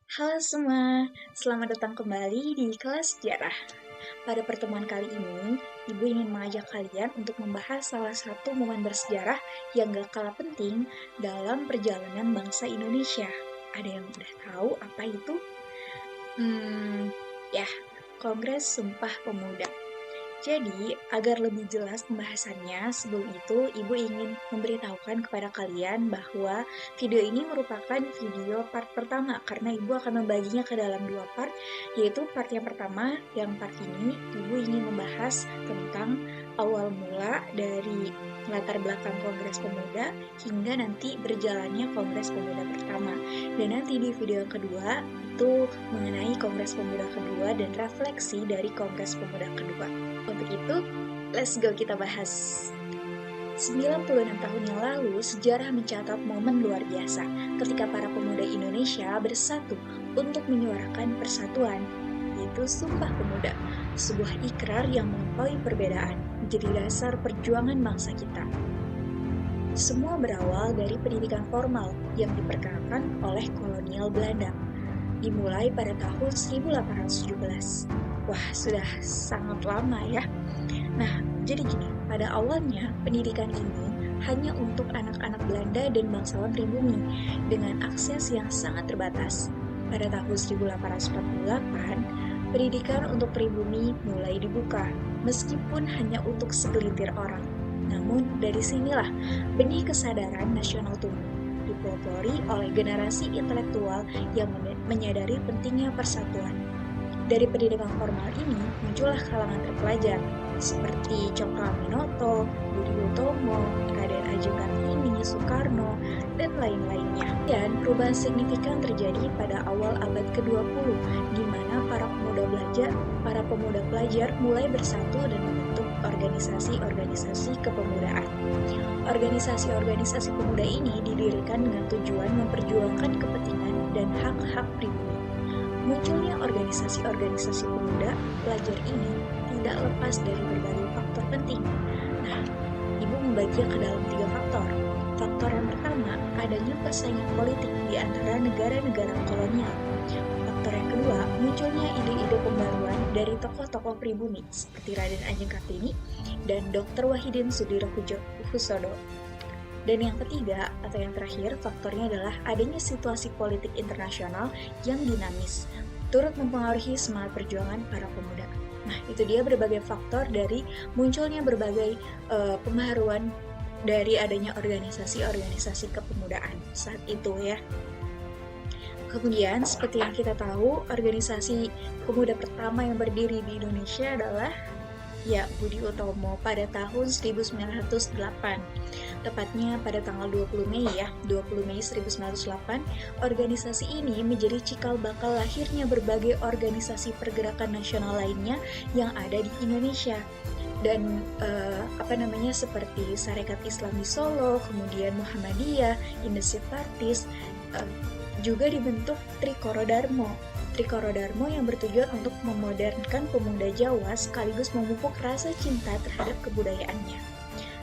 Halo semua, selamat datang kembali di kelas sejarah. Pada pertemuan kali ini, Ibu ingin mengajak kalian untuk membahas salah satu momen bersejarah yang gak kalah penting dalam perjalanan bangsa Indonesia. Ada yang udah tahu apa itu? Ya, Kongres Sumpah Pemuda. Jadi, agar lebih jelas pembahasannya, sebelum itu Ibu ingin memberitahukan kepada kalian bahwa video ini merupakan video part pertama karena Ibu akan membaginya ke dalam dua part, yaitu part yang pertama, yang part ini Ibu ingin membahas tentang awal mula dari latar belakang Kongres Pemuda hingga nanti berjalannya Kongres Pemuda pertama. Dan nanti di video yang kedua itu mengenai Kongres Pemuda kedua dan refleksi dari Kongres Pemuda kedua. Untuk itu, let's go kita bahas. 96 tahun yang lalu, sejarah mencatat momen luar biasa ketika para pemuda Indonesia bersatu untuk menyuarakan persatuan, yaitu Sumpah Pemuda, sebuah ikrar yang melampaui perbedaan, menjadi dasar perjuangan bangsa kita. Semua berawal dari pendidikan formal yang diperkenalkan oleh kolonial Belanda, dimulai pada tahun 1817. Wah, sudah sangat lama ya. Nah, jadi gini, pada awalnya pendidikan ini hanya untuk anak-anak Belanda dan bangsawan pribumi dengan akses yang sangat terbatas. Pada tahun 1848, pendidikan untuk pribumi mulai dibuka, meskipun hanya untuk segelintir orang. Namun, dari sinilah benih kesadaran nasional tumbuh, dipelopori oleh generasi intelektual yang menyadari pentingnya persatuan. Dari pendidikan formal ini muncullah kalangan terpelajar seperti Cokro Aminoto, Budi Utomo, Raden Ajeng Kartini, Soekarno, dan lain-lainnya. Dan perubahan signifikan terjadi pada awal abad ke-20 di mana para pemuda pelajar mulai bersatu dan membentuk organisasi-organisasi kepemudaan. Organisasi-organisasi pemuda ini didirikan dengan tujuan memperjuangkan kepentingan dan hak-hak pribumi. Munculnya organisasi-organisasi pemuda pelajar ini tidak lepas dari berbagai faktor penting. Nah, Ibu membaginya ke dalam 3 faktor. Faktor yang pertama, adanya persaingan politik di antara negara-negara kolonial. Faktor yang kedua, munculnya ide-ide pembaruan dari tokoh-tokoh pribumi seperti Raden Ajeng Kartini dan Dr. Wahidin Sudirohusodo. Dan yang ketiga, atau yang terakhir, faktornya adalah adanya situasi politik internasional yang dinamis, turut mempengaruhi semangat perjuangan para pemuda. Nah, itu dia berbagai faktor dari munculnya berbagai pembaharuan dari adanya organisasi-organisasi kepemudaan saat itu ya. Kemudian, seperti yang kita tahu, organisasi pemuda pertama yang berdiri di Indonesia adalah Budi Utomo pada tahun 1908. Tepatnya pada tanggal 20 Mei 1908, organisasi ini menjadi cikal bakal lahirnya berbagai organisasi pergerakan nasional lainnya yang ada di Indonesia. Dan seperti Sarekat Islam di Solo, kemudian Muhammadiyah, Indonesia Partis, juga dibentuk Trikoro Darmo yang bertujuan untuk memodernkan pemuda Jawa sekaligus memupuk rasa cinta terhadap kebudayaannya.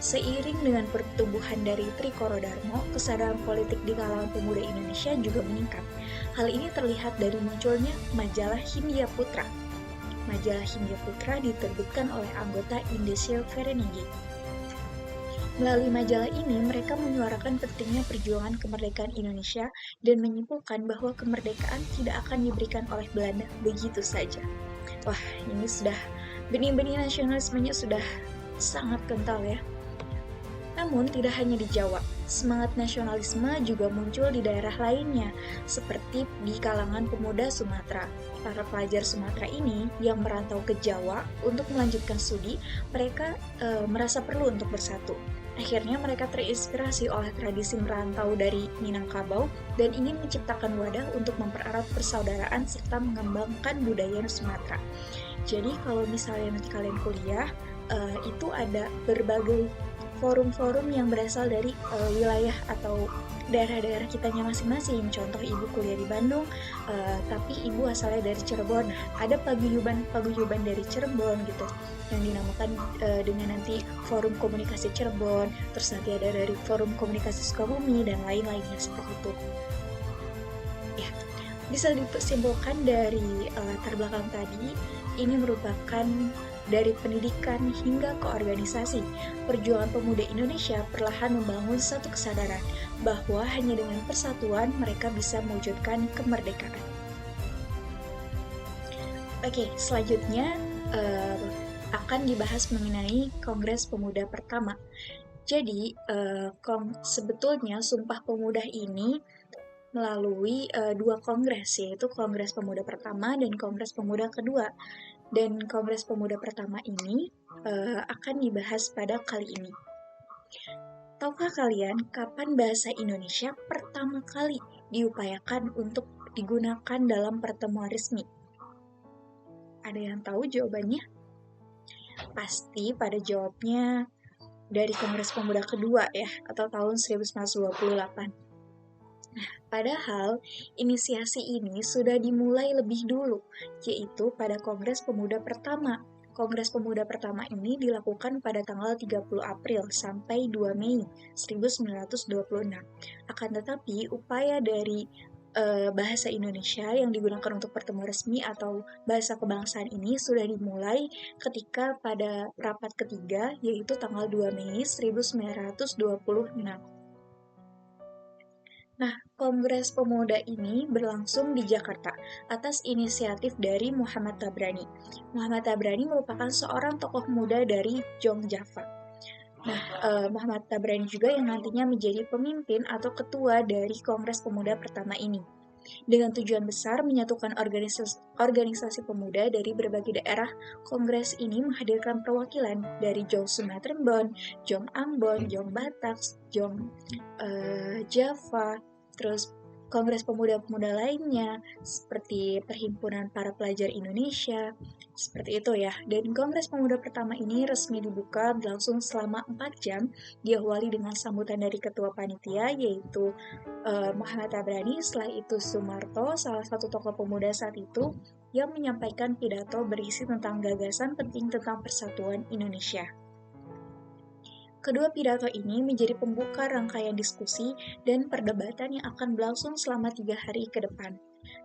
Seiring dengan pertumbuhan dari Trikoro Darmo, kesadaran politik di kalangan pemuda Indonesia juga meningkat. Hal ini terlihat dari munculnya majalah Hindia Putra. Majalah Hindia Putra diterbitkan oleh anggota Indonesia Ferengi. Melalui majalah ini, mereka menyuarakan pentingnya perjuangan kemerdekaan Indonesia dan menyimpulkan bahwa kemerdekaan tidak akan diberikan oleh Belanda begitu saja. Wah, ini sudah benih-benih nasionalismenya sudah sangat kental ya. Namun, tidak hanya di Jawa, semangat nasionalisme juga muncul di daerah lainnya, seperti di kalangan pemuda Sumatera. Para pelajar Sumatera ini yang merantau ke Jawa untuk melanjutkan studi, mereka merasa perlu untuk bersatu. Akhirnya mereka terinspirasi oleh tradisi merantau dari Minangkabau dan ingin menciptakan wadah untuk mempererat persaudaraan serta mengembangkan budaya Sumatera. Jadi kalau misalnya nanti kalian kuliah, itu ada berbagai forum-forum yang berasal dari wilayah atau daerah-daerah kitanya masing-masing. Contoh ibu kuliah di Bandung, tapi ibu asalnya dari Cirebon. Ada paguyuban dari Cirebon gitu, yang dinamakan dengan nanti Forum Komunikasi Cirebon. Terus nanti ada dari Forum Komunikasi Sukabumi dan lain-lainnya seperti itu. Ya, Bisa disimpulkan dari latar belakang tadi, ini merupakan dari pendidikan hingga ke organisasi. Perjuangan pemuda Indonesia perlahan membangun satu kesadaran bahwa hanya dengan persatuan mereka bisa mewujudkan kemerdekaan. Oke, selanjutnya akan dibahas mengenai Kongres Pemuda pertama. Jadi, sebetulnya Sumpah Pemuda ini melalui dua kongres, yaitu Kongres Pemuda pertama dan Kongres Pemuda kedua. Dan Kongres Pemuda pertama ini akan dibahas pada kali ini. Tahukah kalian kapan bahasa Indonesia pertama kali diupayakan untuk digunakan dalam pertemuan resmi? Ada yang tahu jawabannya? Pasti pada jawabnya dari Kongres Pemuda kedua ya, atau tahun 1928. Nah, padahal inisiasi ini sudah dimulai lebih dulu, yaitu pada Kongres Pemuda pertama. Kongres Pemuda pertama ini dilakukan pada tanggal 30 April sampai 2 Mei 1926. Akan tetapi, upaya dari bahasa Indonesia yang digunakan untuk pertemuan resmi atau bahasa kebangsaan ini sudah dimulai ketika pada rapat ketiga, yaitu tanggal 2 Mei 1926. Nah, Kongres Pemuda ini berlangsung di Jakarta atas inisiatif dari Muhammad Tabrani. Muhammad Tabrani merupakan seorang tokoh muda dari Java. Nah, Muhammad Tabrani juga yang nantinya menjadi pemimpin atau ketua dari Kongres Pemuda pertama ini. Dengan tujuan besar menyatukan organisasi pemuda dari berbagai daerah, Kongres ini menghadirkan perwakilan dari Jong Sumatrenbon, Jong Ambon, Jong Batak, Jong Java, terus Kongres pemuda-pemuda lainnya, seperti Perhimpunan Para Pelajar Indonesia, seperti itu ya. Dan Kongres Pemuda pertama ini resmi dibuka berlangsung selama 4 jam, diawali dengan sambutan dari Ketua Panitia, yaitu Muhammad Tabrani, setelah itu Sumarto, salah satu tokoh pemuda saat itu, yang menyampaikan pidato berisi tentang gagasan penting tentang persatuan Indonesia. Kedua pidato ini menjadi pembuka rangkaian diskusi dan perdebatan yang akan berlangsung selama 3 hari ke depan.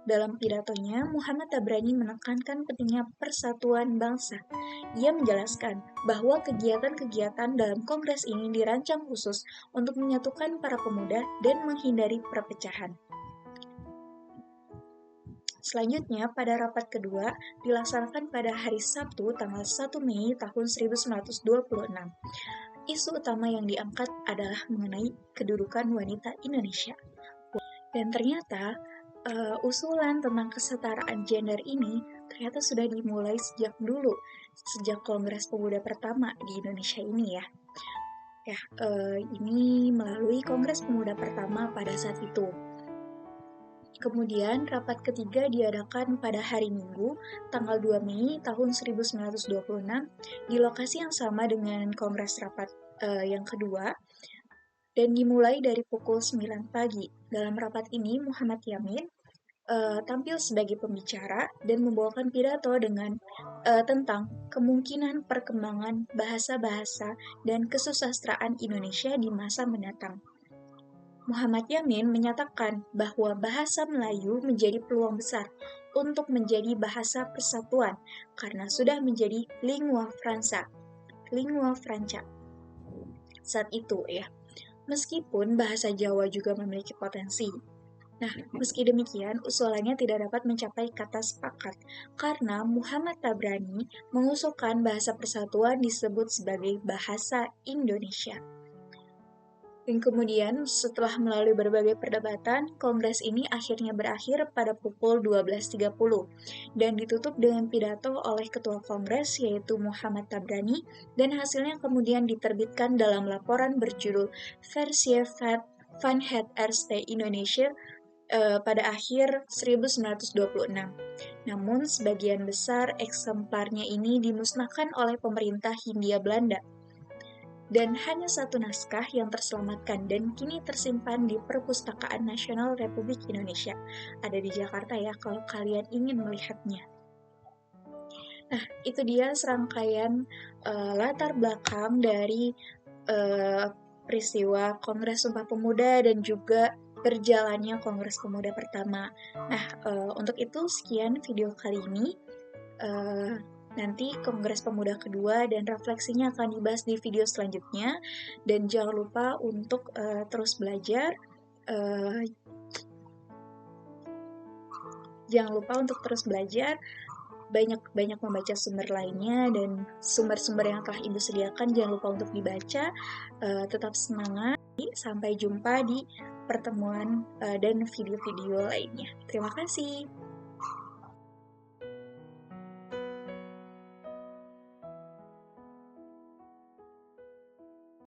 Dalam pidatonya, Muhammad Tabrani menekankan pentingnya persatuan bangsa. Ia menjelaskan bahwa kegiatan-kegiatan dalam kongres ini dirancang khusus untuk menyatukan para pemuda dan menghindari perpecahan. Selanjutnya, pada rapat kedua dilaksanakan pada hari Sabtu tanggal 1 Mei tahun 1926. Isu utama yang diangkat adalah mengenai kedudukan wanita Indonesia. Dan ternyata usulan tentang kesetaraan gender ini ternyata sudah dimulai sejak dulu, sejak Kongres Pemuda pertama di Indonesia ini ya. Ini melalui Kongres Pemuda pertama pada saat itu. Kemudian rapat ketiga diadakan pada hari Minggu, tanggal 2 Mei tahun 1926, di lokasi yang sama dengan kongres rapat yang kedua, dan dimulai dari pukul 9 pagi. Dalam rapat ini, Muhammad Yamin tampil sebagai pembicara dan membawakan pidato dengan tentang kemungkinan perkembangan bahasa-bahasa dan kesusastraan Indonesia di masa mendatang. Muhammad Yamin menyatakan bahwa bahasa Melayu menjadi peluang besar untuk menjadi bahasa persatuan karena sudah menjadi lingua franca saat itu ya. Meskipun bahasa Jawa juga memiliki potensi. Nah, meski demikian, usulannya tidak dapat mencapai kata sepakat karena Muhammad Tabrani mengusulkan bahasa persatuan disebut sebagai bahasa Indonesia. Dan kemudian setelah melalui berbagai perdebatan, kongres ini akhirnya berakhir pada pukul 12.30 dan ditutup dengan pidato oleh ketua kongres yaitu Muhammad Tabrani dan hasilnya kemudian diterbitkan dalam laporan berjudul Versie van het Eerste Indonesia pada akhir 1926. Namun sebagian besar eksemplarnya ini dimusnahkan oleh pemerintah Hindia Belanda. Dan hanya satu naskah yang terselamatkan dan kini tersimpan di Perpustakaan Nasional Republik Indonesia. Ada di Jakarta ya kalau kalian ingin melihatnya. Nah, itu dia serangkaian latar belakang dari peristiwa Kongres Sumpah Pemuda dan juga berjalannya Kongres Pemuda pertama. Nah, untuk itu sekian video kali ini. Nanti Kongres Pemuda kedua dan refleksinya akan dibahas di video selanjutnya. Dan jangan lupa untuk terus belajar. Jangan lupa untuk terus belajar, banyak membaca sumber lainnya, dan sumber-sumber yang telah Ibu sediakan jangan lupa untuk dibaca. Tetap semangat, sampai jumpa di pertemuan dan video-video lainnya. Terima kasih.